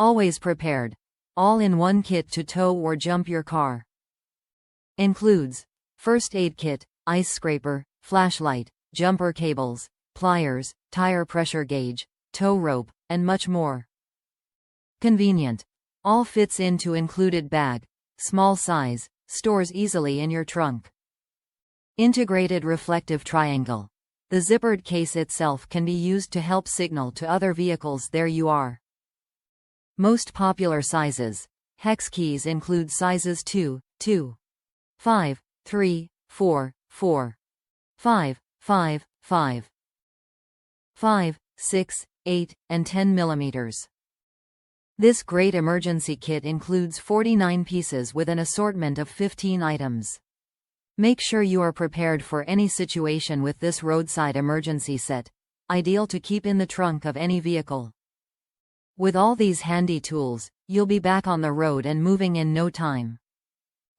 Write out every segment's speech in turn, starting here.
Always prepared. All-in-one kit to tow or jump your car. Includes first aid kit, ice scraper, flashlight, jumper cables, pliers, tire pressure gauge, tow rope, and much more. Convenient. All fits into included bag. Small size, stores easily in your trunk. Integrated reflective triangle. The zippered case itself can be used to help signal to other vehicles there you are. Most popular sizes. Hex keys include sizes 2, 2, 5, 3, 4, 4, 5, 5, 5, 5, 6, 8, and 10 millimeters. This great emergency kit includes 49 pieces with an assortment of 15 items. Make sure you are prepared for any situation with this roadside emergency set, ideal to keep in the trunk of any vehicle. With all these handy tools, you'll be back on the road and moving in no time.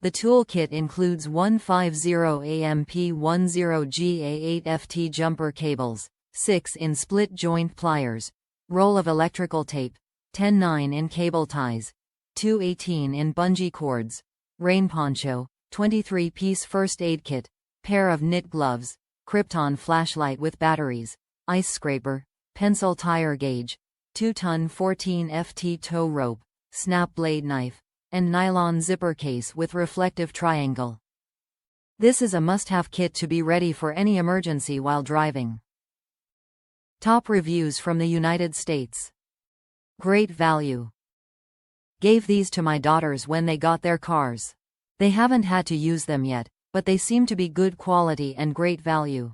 The toolkit includes 150AMP10GA8FT jumper cables, 6 in split joint pliers, roll of electrical tape, 10-9 in cable ties, 2-18 in bungee cords, rain poncho, 23-piece first aid kit, pair of knit gloves, Krypton flashlight with batteries, ice scraper, pencil tire gauge, 2-ton 14FT tow rope, snap blade knife, and nylon zipper case with reflective triangle. This is a must-have kit to be ready for any emergency while driving. Top reviews from the United States. Great value. Gave these to my daughters when they got their cars. They haven't had to use them yet, but they seem to be good quality and great value.